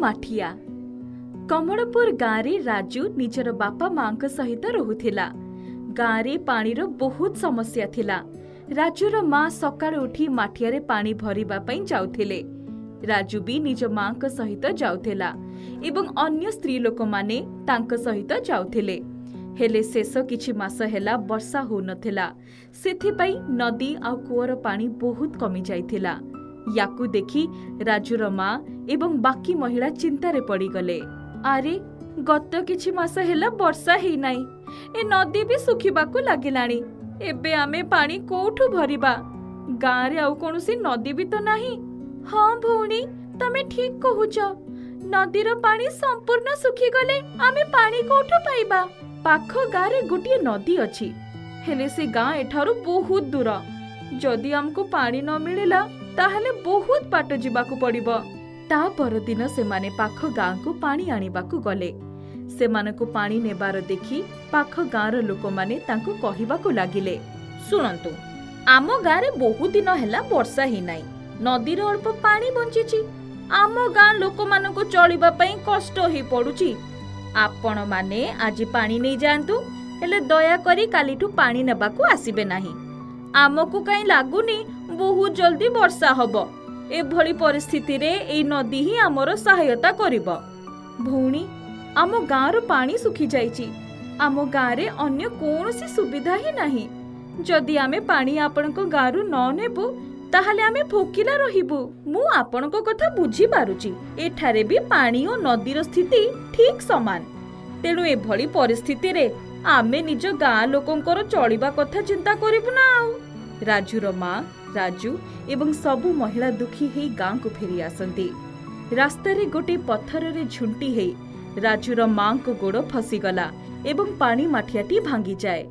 माठिया। कमलपुर गाँव रे राजू निजर बापा माँ सहित रहुथिला। गाँव रे पानीर बहुत समस्या थिला। राजूर माँ सकाळ उठी माठिया पानी भरिबा पई जाउथिले। राजू भी निज माँ सहित जाउथिला एवं अन्य स्त्री लोक माने तांक सहित जाउथिले। हेले शेष किछि मास हेला वर्षा हो नथिला। सेथिपई नदी आ कूअर पानी बहुत कमी जाइथिला। याकू देखि राजूर माँ एवं बाकी महिला चिंतारे पड़ी गले। अरे गत किछि मास हेला वर्षा हेई नाई, ए नदी भी सुखिबाकू लागिलाणी। एबे आमे पानी कोठु भरिबा? गाँ रे आउ कोनोसी नदी भी तो नाही। हाँ भौणी, तमे ठीक कहूच। नदीर पानी संपूर्ण सुखी गले आमे पानी कोठु पाइबा? पाख गाँ रे गोटे नदी अछि, हेले से गाँ एठारु बहुत दूर। जदि हमको पानी न मिलिला ताहले बहुत बाट जिबाकू पड़िबो। ता परदिन सेमाने पाख गाँ को पानी आनिबाकू गले। सेमानकू पानी नेबार देखि पाख गाँर लोक माने तांको कहिबाकू लागिले, सुनंतु आम गाँ रे बहुत दिन हेला वर्षा ही नाई। नदीर अल्प पानी बंचिछि। आम गाँ लोक मानकू चलिबा पई कष्ट ही पडुछि। आपण माने आज पानी नहीं जांतु, हेले दया करी कालीठू पानी नेबाकू आसीबे नाही। आमको कहीं लागुनी बहुत जल्दी वर्षा हबो। एभली परिस्थिति रे एई नदी ही आमर सहायता करिबो। भौणी, आम गाँर पानी सुखी जाइछि। आम गाँ रे अन्य कोनोसी सुविधा ही नाही। जदि आमे पानी आपणको गाँरु न नेबु ताहले आमे भोकिला रहिबु। मु आपणको कथा बुझी पारुछि। एठारे भी पानी और नदीर स्थिति ठीक समान। तेणु एभली परिस्थिति रे आमे निज गाँ लोकंकर चलिबा कथा चिंता करिबु ना। आउ राजूर माँ, राजू एवं सबु महिला दुखी हेई गाँ को फेरी आसंती। रास्ता रे गोटे पत्थर रे झुंटी हेई राजूर माँ को गोड़ फसीगला एवं पानी माठियाटी भांगी जाए।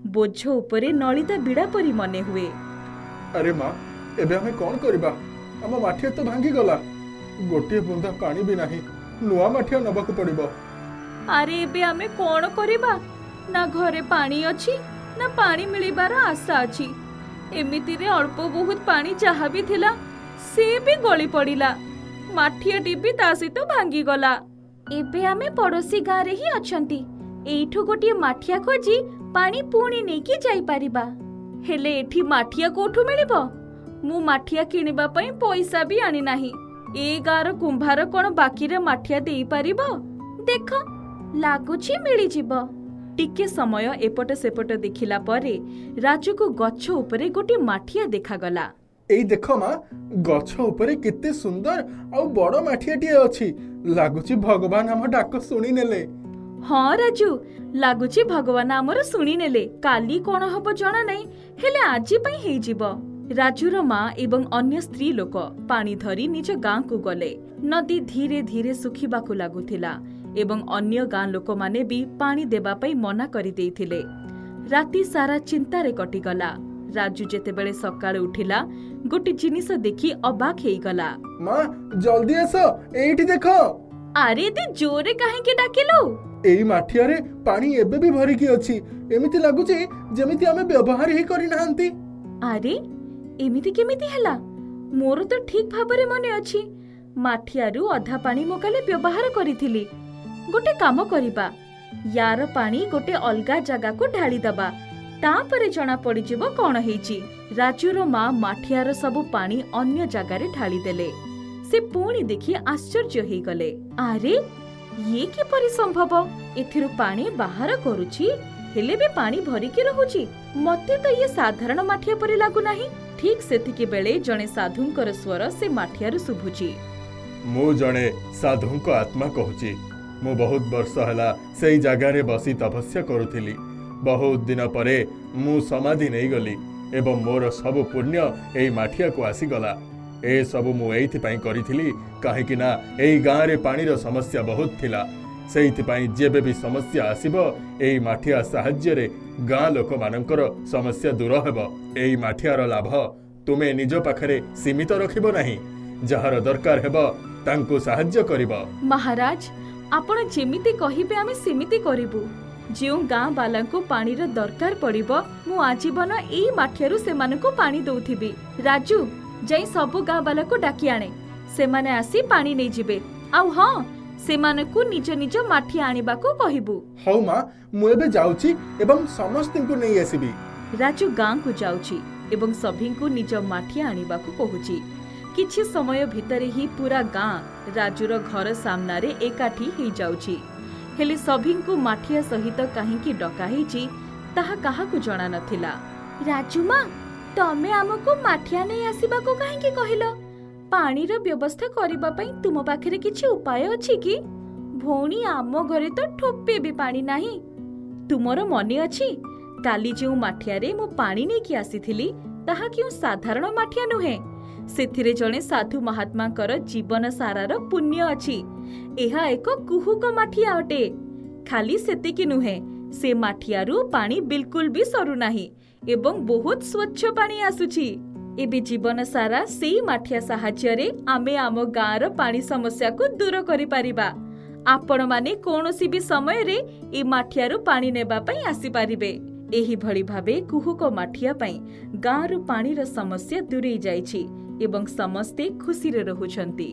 बोझ उपरे नलिता बिड़ा परी मने हुए। अरे माँ, एबे हमें कौन करिबा? हम माठिया तो भांगी गला। गोटे बुंदा पानी भी नाही, नुआ माठिया नबाकू पड़िबो। अरे एबे हमें कौन करिबा? ना घरे पानी अछि ना पानी मिलिबार आशा अछि। एमिति रे अल्प बहुत पानी जहा भी थिला से भी गली पड़िला। माठियाटी भी ता सहित भांगी गला। एबे आमे पड़ोसी गाँ रे ही अछंती। एठू गोटे माठिया खोजी पानी पुणी नेकी जाई परिबा। हेले एठी माठिया कोठू मिलिबो? मु माठिया किनिबा पई पैसा भी आनी नाही। ए गाँर कुंभार कोन बाकी रे माठिया देई परिबो? देख लागुछि मिली जिवो। टिके समय एपट सेपट देखिला परे राजू को गछ उपरे गोटे माठिया देखा गला। एई देखो माँ, गछ उपरे केते सुंदर आ बड़ माठियाटी अछि। लागुछि भगवान हम डाक सुनी नेले। हाँ राजू, लागुछि भगवान हमर सुनी नेले। काली कोन हबो जणा नै, हेले आजि पई हेई जिवो। राजूर माँ एवं अन्य स्त्री लोक पानी धरी निज गाँ को गले। नदी धीरे धीरे सुखिबाकू लागुथिला एवं अन्य गाँ लोक माने भी पानी देबा पई मना करि देइथिले। राती सारा चिंतारे कटिगला। राजू जेतेबेले सकाळे उठिला गोटे जिनिस देखि अबाक हेई गला। माँ जल्दी आसो, एइठी देखो। अरे दे जोरे काहेकि डाकिलो? एई माठिया रे पानी एबे भी भरिकी अछि। एमिति लागुछि जेमिति आमे व्यवहार ही करि नाहंती। अरे एमिति केमिति हैला? मोर तो ठीक भाबरे मने अछि। माठियारू अधा पानी मोकाले व्यवहार करिथिली। गोटे काम करिबा, यार पानी गोटे अलगा जगह को ढाली दबा, तापरे जना पड़ी जिवो कोन हेइची। राजूर माँ माठियार सबु पानी अन्य जगह रे ढाली देले। से पुणी देखि आश्चर्य हेई गले। अरे ये किपरि संभव? एथिरु पानी बाहर करूची हेले भी पानी भरिकी रहुची। मते तो ये साधारण माठिया परि लागु नाही। ठीक सेतिके बेले जणे साधुंकर स्वर से माठियारु सुभुची। मु जणे साधुंक आत्मा कहूची। मु बहुत वर्ष हला सेई जगह रे बसी तपस्या करुथिली। बहुत दिन परे मु समाधि नहीं गली एवं मोर सब पुण्य एई माठिया को आसी गला। ए सब मु एइथि पई करिथिली काहेकि ना एई गाँ रे पानीर समस्या बहुत थिला। सेइथि पई जेबे भी समस्या आसीबो एई माठिया साहाय्य रे गाँ लोक मानकर समस्या दूर हेबो। एई माठियार लाभ तुमे निज पाखरे सीमित रखिबो नाही, जहार दरकार हेबो तांको साहाय्य करिबो। महाराज, आपण जेमिति कहिबे आमे सेमिति करिबु। जो गाँ वाला को पानी रो दरकार पड़िबो मु आजीवन एई माठियारु सेमानकु पानी दउथिबी। राजू जाई सबु गाँ वाला को डाकी आणे, सेमाने आसी पानी नै जिबे। आउ हाँ सेमानकु निज निज माठी आनिबाकु कहिबु। हौ माँ मु एबे जाउची एवं समस्तଙ୍କୁ ନେଇ ଆସିବି। राजू गाँ को जाउची एवं सभींकु निज माठी आनिबाकु कहूची। किछि समय भितरे ही पूरा गाँ राजूर घर सामना रे एकाठी ही जाउची। हेले सभींकु माठिया सहित काहींकी डका हेची ताहा काहाकु जणा नथिला। राजू माँ तमे आमको माठिया नै आसीबाकु काहींकी कहिलो? पानीर व्यवस्था करिबा पई तुम पाखरे किछि उपाय अछि कि? भौणी आम घरे तो ठोपे भी पानी नाही। तुमर मने अछि काली जो माठिया रे मु पानी नै कि आसीथिली ताहा किउ साधारण माठिया नुहे। सेथिरे जणे साधु महात्माकर जीवन सारार पुण्य अछि। एहा एक कुहुक माठिया अटे। खाली सेतिकी नुहे से माठियारू पानी बिल्कुल भी सरू नाही एवं बहुत स्वच्छ पानी आसुछि। एबे जीवन सारा सेई माठिया साहाय्य रे आमे आम गाँर पानी समस्या को दूर करि पारिबा। आपण माने कोनोसी भी समय रे ए माठियारू पानी नेबा पई आसी पारिबे। एही भଳି भाबे कुहुक माठिया पई गाँरू पानीर समस्या दूरेई जाइछि एवं समस्ते खुशी रे रहुछंती।